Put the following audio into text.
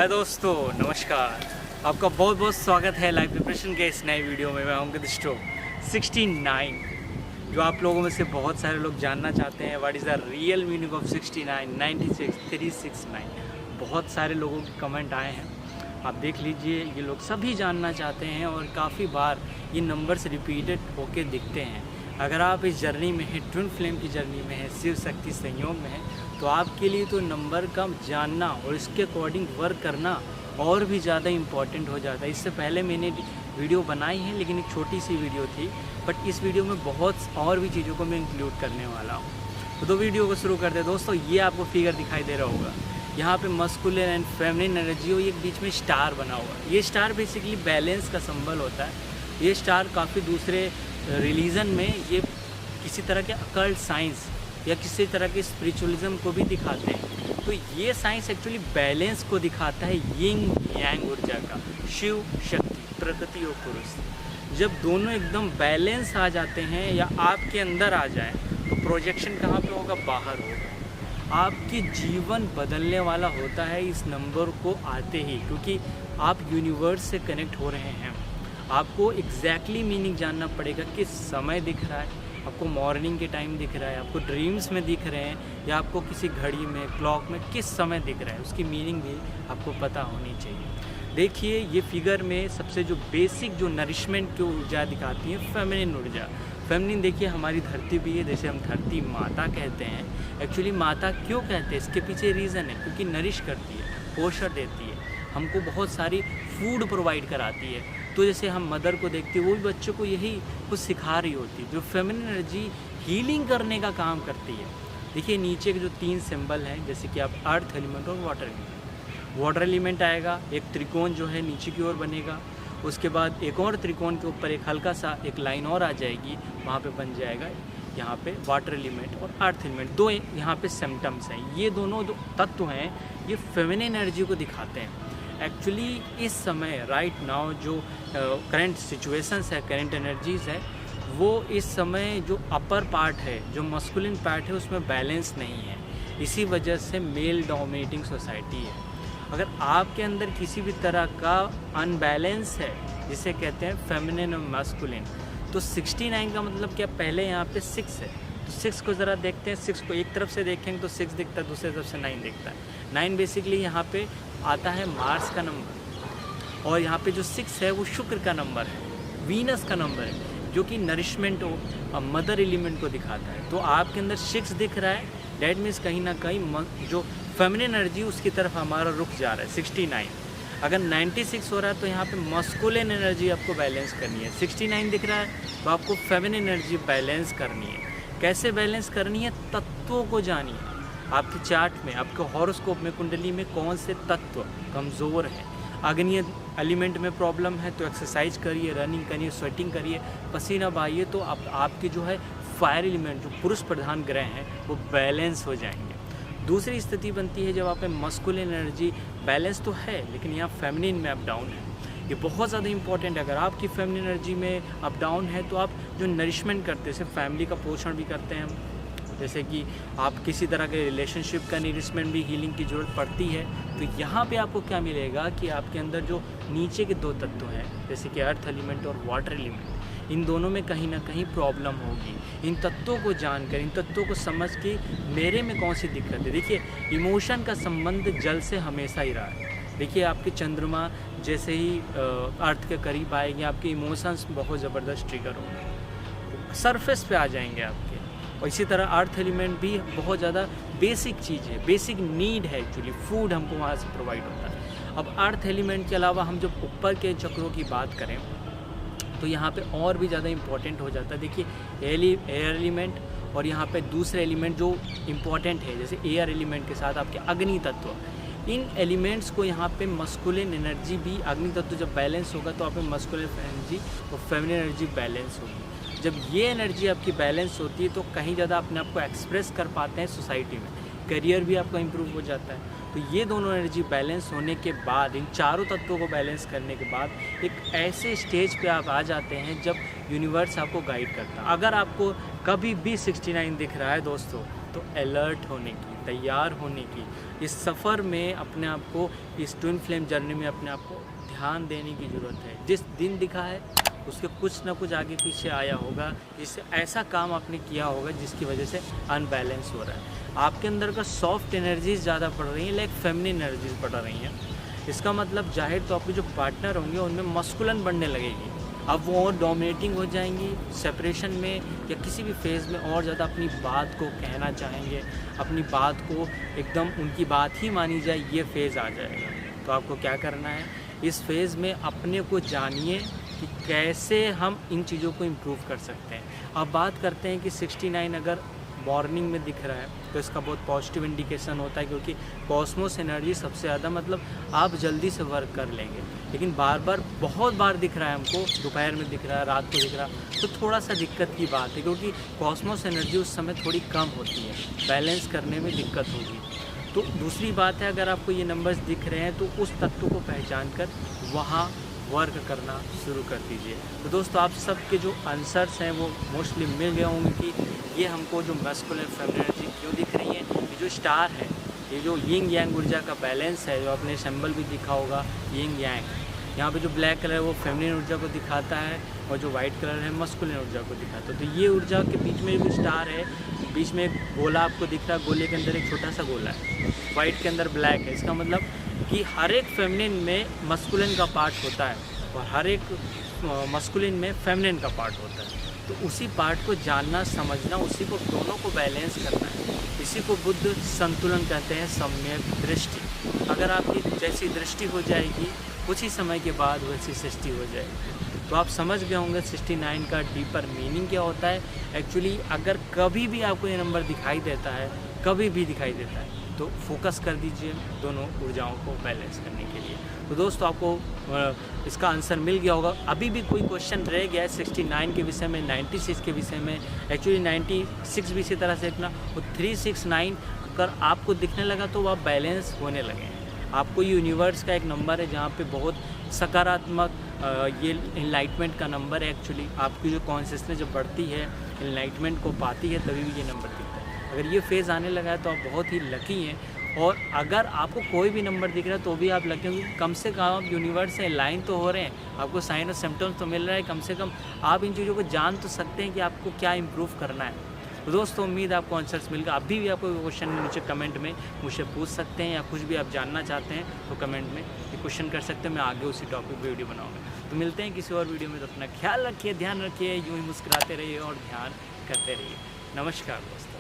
हाय दोस्तों, नमस्कार। आपका बहुत बहुत स्वागत है लाइव प्रिपरेशन के इस नए वीडियो में। मैं अंकित स्टोक 69, जो आप लोगों में से बहुत सारे लोग जानना चाहते हैं what is the real meaning of 69, 96, 369। बहुत सारे लोगों के कमेंट आए हैं, आप देख लीजिए। ये लोग सभी जानना चाहते हैं और काफ़ी बार ये नंबर्स रिपीटेड होके दिखते हैं। अगर आप इस जर्नी में हैं, ट्विन फ्लेम की जर्नी में है, शिव शक्ति संयोग में है, तो आपके लिए तो नंबर का जानना और इसके अकॉर्डिंग वर्क करना और भी ज़्यादा इम्पॉर्टेंट हो जाता है। इससे पहले मैंने वीडियो बनाई है, लेकिन एक छोटी सी वीडियो थी, बट इस वीडियो में बहुत और भी चीज़ों को मैं इंक्लूड करने वाला हूँ। तो वीडियो को शुरू करते हैं दोस्तों। ये आपको फिगर दिखाई दे रहा होगा, यहाँ पे मस्कुलिन एंड फेमिनिन एनर्जी हो, एक बीच में स्टार बना हुआ है। ये स्टार बेसिकली बैलेंस का सिंबल होता है। ये स्टार काफ़ी दूसरे रिलीजन में ये किसी तरह के अकल्ट साइंस या किसी तरह के स्पिरिचुअलिज्म को भी दिखाते हैं। तो ये साइंस एक्चुअली बैलेंस को दिखाता है, यिंग यांग ऊर्जा का, शिव शक्ति, प्रकृति और पुरुष। जब दोनों एकदम बैलेंस आ जाते हैं या आपके अंदर आ जाए तो प्रोजेक्शन कहाँ पे होगा? बाहर होगा। आपकी जीवन बदलने वाला होता है इस नंबर को आते ही, क्योंकि आप यूनिवर्स से कनेक्ट हो रहे हैं। आपको एग्जैक्टली मीनिंग जानना पड़ेगा, किस समय दिख रहा है आपको, मॉर्निंग के टाइम दिख रहा है, आपको ड्रीम्स में दिख रहे हैं, या आपको किसी घड़ी में, क्लॉक में किस समय दिख रहा है, उसकी मीनिंग भी आपको पता होनी चाहिए। देखिए, ये फिगर में सबसे जो बेसिक जो नरिशमेंट की ऊर्जा दिखाती है, फेमिनिन ऊर्जा। फेमिनिन देखिए हमारी धरती भी है, जैसे हम धरती माता कहते हैं। एक्चुअली माता क्यों कहते हैं, इसके पीछे रीज़न है, क्योंकि नरिश करती है, पोषण देती है, हमको बहुत सारी फूड प्रोवाइड कराती है। तो जैसे हम मदर को देखते हैं, वो भी बच्चों को यही कुछ सिखा रही होती है। जो फेमिनिन एनर्जी हीलिंग करने का काम करती है। देखिए नीचे के जो 3 सिंबल हैं, जैसे कि आप अर्थ एलिमेंट और वाटर एलिमेंट। वाटर एलिमेंट आएगा, एक त्रिकोण जो है नीचे की ओर बनेगा, उसके बाद एक और त्रिकोण के ऊपर एक हल्का सा एक लाइन और आ जाएगी, वहाँ पे बन जाएगा यहाँ पे वाटर एलिमेंट और अर्थ एलिमेंट। दो यहाँ पे सिम्टम्स हैं। ये दोनों जो तत्व हैं ये फेमिनिन एनर्जी को दिखाते हैं। एक्चुअली इस समय राइट नाउ जो करंट सिचुएशंस है, करंट एनर्जीज़ है, वो इस समय जो अपर पार्ट है, जो मस्कुलिन पार्ट है, उसमें बैलेंस नहीं है। इसी वजह से मेल डोमिनेटिंग सोसाइटी है। अगर आपके अंदर किसी भी तरह का अनबैलेंस है, जिसे कहते हैं फेमिनिन और मस्कुलिन, तो 69 का मतलब क्या? पहले यहाँ पे 6 है, तो 6 को ज़रा देखते हैं। 6 को एक तरफ से देखेंगे तो 6 दिखता है, दूसरी तरफ से 9 दिखता है। 9 बेसिकली यहाँ पे आता है मार्स का नंबर, और यहाँ पे जो 6 है वो शुक्र का नंबर है, वीनस का नंबर है, जो कि नरिशमेंट और मदर एलिमेंट को दिखाता है। तो आपके अंदर 6 दिख रहा है, डैट मीन्स कहीं ना कहीं जो फेमिनिन एनर्जी उसकी तरफ हमारा रुख जा रहा है। 69 अगर 96 हो रहा है तो यहाँ पे मस्कुलिन एनर्जी आपको बैलेंस करनी है। 69 दिख रहा है तो आपको फेमिनिन एनर्जी बैलेंस करनी है। कैसे बैलेंस करनी है? तत्वों को जानिए। आपके चार्ट में, आपके हॉरोस्कोप में, कुंडली में कौन से तत्व कमज़ोर हैं। अग्नि एलिमेंट में प्रॉब्लम है तो एक्सरसाइज करिए, रनिंग करिए, स्वेटिंग करिए, पसीना बहाइए, तो आपके जो है फायर एलिमेंट, जो पुरुष प्रधान ग्रह हैं, वो बैलेंस हो जाएंगे। दूसरी स्थिति बनती है जब आप में मस्कुलिन एनर्जी बैलेंस तो है, लेकिन यहाँ फेमिनिन में अप डाउन है। ये बहुत ज़्यादा इंपॉर्टेंट है। अगर आपकी फेमिनिन एनर्जी में अप डाउन है तो आप जो नरिशमेंट करते हैं, सिर्फ फैमिली का पोषण भी करते हैं हम, जैसे कि आप किसी तरह के रिलेशनशिप का नरिशमेंट भी, हीलिंग की ज़रूरत पड़ती है। तो यहाँ पे आपको क्या मिलेगा कि आपके अंदर जो नीचे के 2 तत्व हैं, जैसे कि अर्थ एलिमेंट और वाटर एलिमेंट, इन दोनों में कहीं ना कहीं प्रॉब्लम होगी। इन तत्वों को जानकर, इन तत्वों को समझ के मेरे में कौन सी दिक्कत है। देखिए, इमोशन का संबंध जल से हमेशा ही रहा है। देखिए, आपके चंद्रमा जैसे ही अर्थ के करीब आएंगे, आपके इमोशंस बहुत ज़बरदस्त ट्रिगर होंगे, सरफेस पे आ जाएंगे आपके। और इसी तरह अर्थ एलिमेंट भी बहुत ज़्यादा बेसिक चीज़ है, बेसिक नीड है। एक्चुअली फूड हमको वहाँ से प्रोवाइड होता है। अब अर्थ एलिमेंट के अलावा हम जब ऊपर के चक्रों की बात करें तो यहाँ पे और भी ज़्यादा इम्पॉर्टेंट हो जाता है। देखिए, एयर एलिमेंट और यहाँ पे दूसरे एलिमेंट जो इम्पॉर्टेंट है, जैसे एयर एलिमेंट के साथ आपके अग्नि तत्व, इन एलिमेंट्स को यहाँ पे मस्कुलिन एनर्जी भी, अग्नि तत्व जब बैलेंस होगा तो आप में मस्कुलिन एनर्जी और फेमिनिन एनर्जी बैलेंस होगी। जब ये एनर्जी आपकी बैलेंस होती है तो कहीं ज़्यादा अपने आप को एक्सप्रेस कर पाते हैं सोसाइटी में, करियर भी आपका इम्प्रूव हो जाता है। तो ये दोनों एनर्जी बैलेंस होने के बाद, इन चारों तत्वों को बैलेंस करने के बाद एक ऐसे स्टेज पे आप आ जाते हैं जब यूनिवर्स आपको गाइड करता है। अगर आपको कभी भी 69 दिख रहा है दोस्तों, तो तो अलर्ट होने की, तैयार होने की, इस सफ़र में अपने आप को, इस ट्विन फ्लेम जर्नी में अपने आप को ध्यान देने की ज़रूरत है। जिस दिन दिखा है उसके कुछ ना कुछ आगे पीछे आया होगा, इससे ऐसा काम आपने किया होगा जिसकी वजह से अनबैलेंस हो रहा है। आपके अंदर का सॉफ्ट एनर्जीज ज़्यादा पड़ रही हैं, लाइक फेमिनिन एनर्जीज पड़ रही हैं। इसका मतलब जाहिर तो आपके जो पार्टनर होंगे उनमें मस्कुलन बढ़ने लगेगी। अब वो और डोमिनेटिंग हो जाएंगी सेपरेशन में या किसी भी फेज़ में, और ज़्यादा अपनी बात को कहना चाहेंगे, अपनी बात को एकदम उनकी बात ही मानी जाए, ये फेज़ आ जाएगा। तो आपको क्या करना है, इस फेज़ में अपने को जानिए कि कैसे हम इन चीज़ों को इम्प्रूव कर सकते हैं। अब बात करते हैं कि 69 अगर मॉर्निंग में दिख रहा है तो इसका बहुत पॉजिटिव इंडिकेशन होता है, क्योंकि कॉस्मोस एनर्जी सबसे ज़्यादा, मतलब आप जल्दी से वर्क कर लेंगे। लेकिन बार बार बहुत बार दिख रहा है हमको, दोपहर में दिख रहा है, रात को दिख रहा है, तो थोड़ा सा दिक्कत की बात है, क्योंकि कॉस्मोस एनर्जी उस समय थोड़ी कम होती है, बैलेंस करने में दिक्कत होगी। तो दूसरी बात है, अगर आपको ये नंबर्स दिख रहे हैं तो उस तत्व को पहचान कर वहाँ वर्क करना शुरू कर दीजिए। तो दोस्तों, आप सब के जो आंसर्स हैं वो मोस्टली मिल गए होंगे कि ये हमको जो मैस्कुलिन फेमिनिन एनर्जी क्यों दिख रही है। ये जो स्टार है, ये जो यिंग यांग ऊर्जा का बैलेंस है, जो आपने सिंबल भी दिखा होगा यिंग यांग, यहाँ पे जो ब्लैक कलर है वो फेमिनिन ऊर्जा को दिखाता है और जो वाइट कलर है मस्कुलिन ऊर्जा को दिखाता है। तो ये ऊर्जा के बीच में जो स्टार है, बीच में एक गोला आपको दिख रहा है, गोले के अंदर एक छोटा सा गोला है, वाइट के अंदर ब्लैक है। इसका मतलब कि हर एक फेमिनिन में मस्कुलिन का पार्ट होता है और हर एक मस्कुलिन में फेमिनिन का पार्ट होता है। तो उसी पार्ट को जानना, समझना, उसी को, दोनों को बैलेंस करना है। इसी को बुद्ध संतुलन कहते हैं, सम्यक दृष्टि। अगर आपकी जैसी दृष्टि हो जाएगी, कुछ ही समय के बाद वैसी सृष्टि हो जाएगी। तो आप समझ गए होंगे 69 का डीपर मीनिंग क्या होता है। एक्चुअली अगर कभी भी आपको ये नंबर दिखाई देता है, कभी भी दिखाई देता है, तो फोकस कर दीजिए दोनों ऊर्जाओं को बैलेंस करने के लिए। तो दोस्तों, आपको इसका आंसर मिल गया होगा। अभी भी कोई क्वेश्चन रह गया है 69 के विषय में, 96 के विषय में, एक्चुअली 96 भी इसी तरह से देखना, वो 369 अगर आपको दिखने लगा तो वो आप बैलेंस होने लगे हैं। आपको यूनिवर्स का एक नंबर है जहाँ पे बहुत सकारात्मक ये इनलाइटमेंट का नंबर है। एक्चुअली आपकी जो कॉन्शियसनेस जब बढ़ती है, इनलाइटमेंट को पाती है, तभी भी ये नंबर दिखता है। अगर ये फेज़ आने लगा है तो आप बहुत ही लकी हैं। और अगर आपको कोई भी नंबर दिख रहा है तो भी आप लकी हैं, कम से कम आप यूनिवर्स से लाइन तो हो रहे हैं, आपको साइन और सिम्टम्स तो मिल रहा है। कम से कम आप इन चीज़ों को जान तो सकते हैं कि आपको क्या इम्प्रूव करना है। तो दोस्तों, उम्मीद आपको आंसर्स मिल गए। अभी भी आपको क्वेश्चन नीचे कमेंट में मुझसे पूछ सकते हैं, या कुछ भी आप जानना चाहते हैं तो कमेंट में ये क्वेश्चन कर सकते हैं। मैं आगे उसी टॉपिक पे वीडियो बनाऊंगा। तो मिलते हैं किसी और वीडियो में। तो अपना ख्याल रखिए, ध्यान रखिए, यूँ ही मुस्कुराते रहिए और ध्यान करते रहिए। नमस्कार दोस्तों।